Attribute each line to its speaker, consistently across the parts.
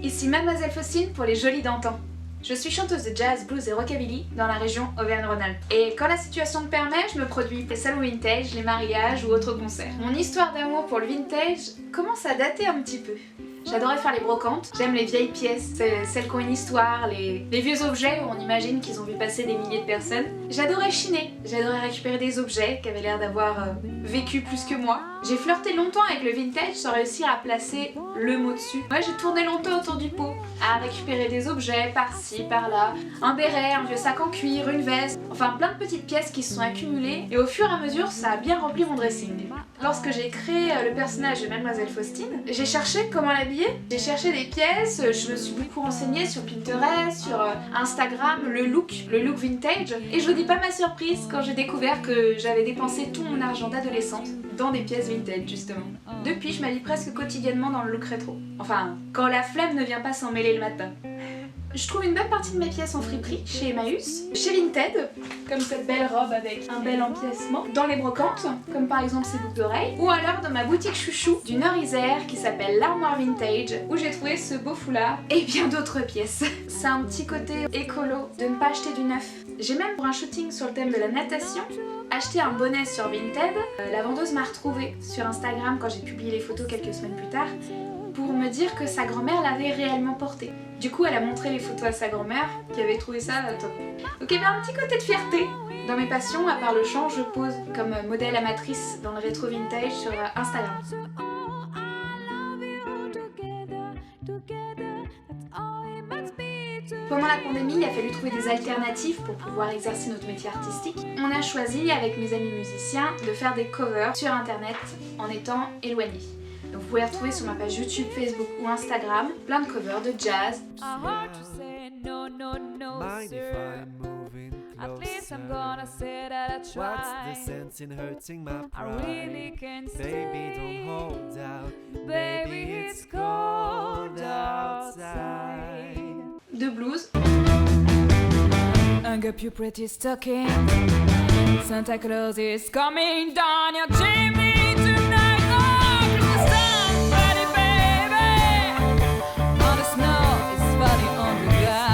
Speaker 1: Ici Mademoiselle Faustine pour les jolis d'antan. Je suis chanteuse de jazz, blues et rockabilly dans la région Auvergne-Rhône-Alpes. Et quand la situation le permet, je me produis les salons vintage, les mariages ou autres concerts. Mon histoire d'amour pour le vintage commence à dater un petit peu. J'adorais faire les brocantes, j'aime les vieilles pièces, celles qui ont une histoire, les vieux objets où on imagine qu'ils ont vu passer des milliers de personnes. J'adorais chiner, j'adorais récupérer des objets qui avaient l'air d'avoir vécu plus que moi. J'ai flirté longtemps avec le vintage sans réussir à placer le mot dessus. Moi j'ai tourné longtemps autour du pot, à récupérer des objets par-ci, par-là, un béret, un vieux sac en cuir, une veste, enfin plein de petites pièces qui se sont accumulées et au fur et à mesure ça a bien rempli mon dressing. Lorsque j'ai créé le personnage de Mademoiselle Faustine, j'ai cherché comment l'habiller, j'ai cherché des pièces, je me suis beaucoup renseignée sur Pinterest, sur Instagram, le look vintage, et je vous dis pas ma surprise quand j'ai découvert que j'avais dépensé tout mon argent d'adolescente dans des pièces vintage justement. Depuis, je m'habille presque quotidiennement dans le look rétro. Enfin, quand la flemme ne vient pas s'en mêler le matin. Je trouve une bonne partie de mes pièces en friperie, chez Emmaüs, chez Vinted, comme cette belle robe avec un bel empiècement, dans les brocantes, comme par exemple ces boucles d'oreilles, ou alors dans ma boutique chouchou du Nord-Isère qui s'appelle l'Armoire Vintage, où j'ai trouvé ce beau foulard et bien d'autres pièces. C'est un petit côté écolo de ne pas acheter du neuf. J'ai même pour un shooting sur le thème de la natation, acheté un bonnet sur Vinted. La vendeuse m'a retrouvée sur Instagram quand j'ai publié les photos quelques semaines plus tard, pour me dire que sa grand-mère l'avait réellement porté. Du coup, elle a montré les photos à sa grand-mère qui avait trouvé ça top. Donc il y avait un petit côté de fierté. Dans mes passions, à part le chant, je pose comme modèle amatrice dans le rétro vintage sur Instagram. Pendant la pandémie, il a fallu trouver des alternatives pour pouvoir exercer notre métier artistique. On a choisi, avec mes amis musiciens, de faire des covers sur internet en étant éloignés. Donc vous pouvez retrouver sur ma page YouTube, Facebook ou Instagram plein de covers de jazz.
Speaker 2: At least I'm gonna say that I tried. What's the sense in hurting my pride? I really can't stay. Baby, don't hold out. Baby, it's cold outside.
Speaker 1: De blues.
Speaker 2: Hang up your pretty stocking. Santa Claus is coming down your chimney tonight. Oh, Christmas time, ready, baby. All the snow is falling on the ground.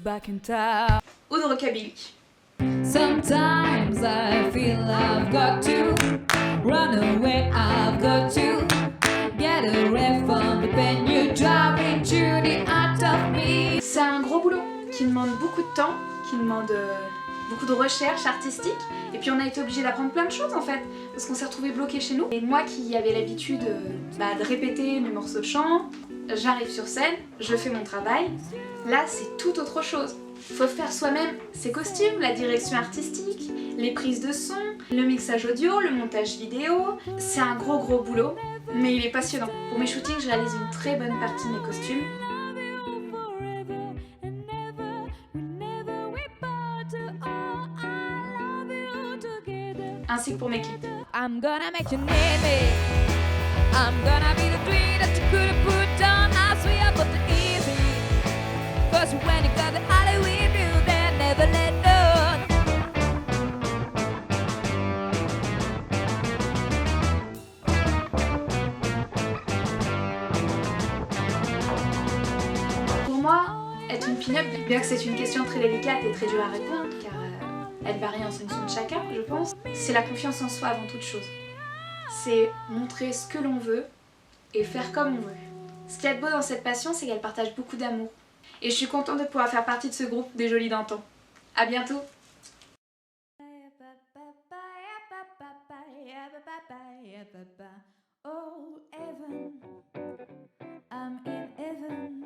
Speaker 2: Back in town.
Speaker 1: Ou de rockabilly.
Speaker 2: Sometimes I feel I've got to run away, I've got to get away from the pain you drive into the heart of me.
Speaker 1: C'est un gros boulot qui demande beaucoup de temps, qui demande beaucoup de recherche artistique, et puis on a été obligé d'apprendre plein de choses en fait, parce qu'on s'est retrouvés bloqués chez nous. Et moi qui avais l'habitude de répéter mes morceaux de chant, j'arrive sur scène, je fais mon travail. Là, c'est tout autre chose. Faut faire soi-même ses costumes, la direction artistique, les prises de son, le mixage audio, le montage vidéo. C'est un gros boulot, mais il est passionnant. Pour mes shootings, je réalise une très bonne partie de mes costumes. Ainsi que pour mes clips.
Speaker 2: I'm gonna make you need me. I'm gonna be the dream that you couldn't put down. I swear but the easy. Cause when you got the alley with you, they never let go.
Speaker 1: Pour moi, être une pin-up, bien que c'est une question très délicate et très dure à répondre, car elle varie en fonction de chacun, je pense, c'est la confiance en soi avant toute chose. C'est montrer ce que l'on veut et faire comme on veut. Ce qu'il y a de beau dans cette passion, c'est qu'elle partage beaucoup d'amour. Et je suis contente de pouvoir faire partie de ce groupe des jolis d'antan. À bientôt!
Speaker 2: Oh, heaven, I'm in heaven.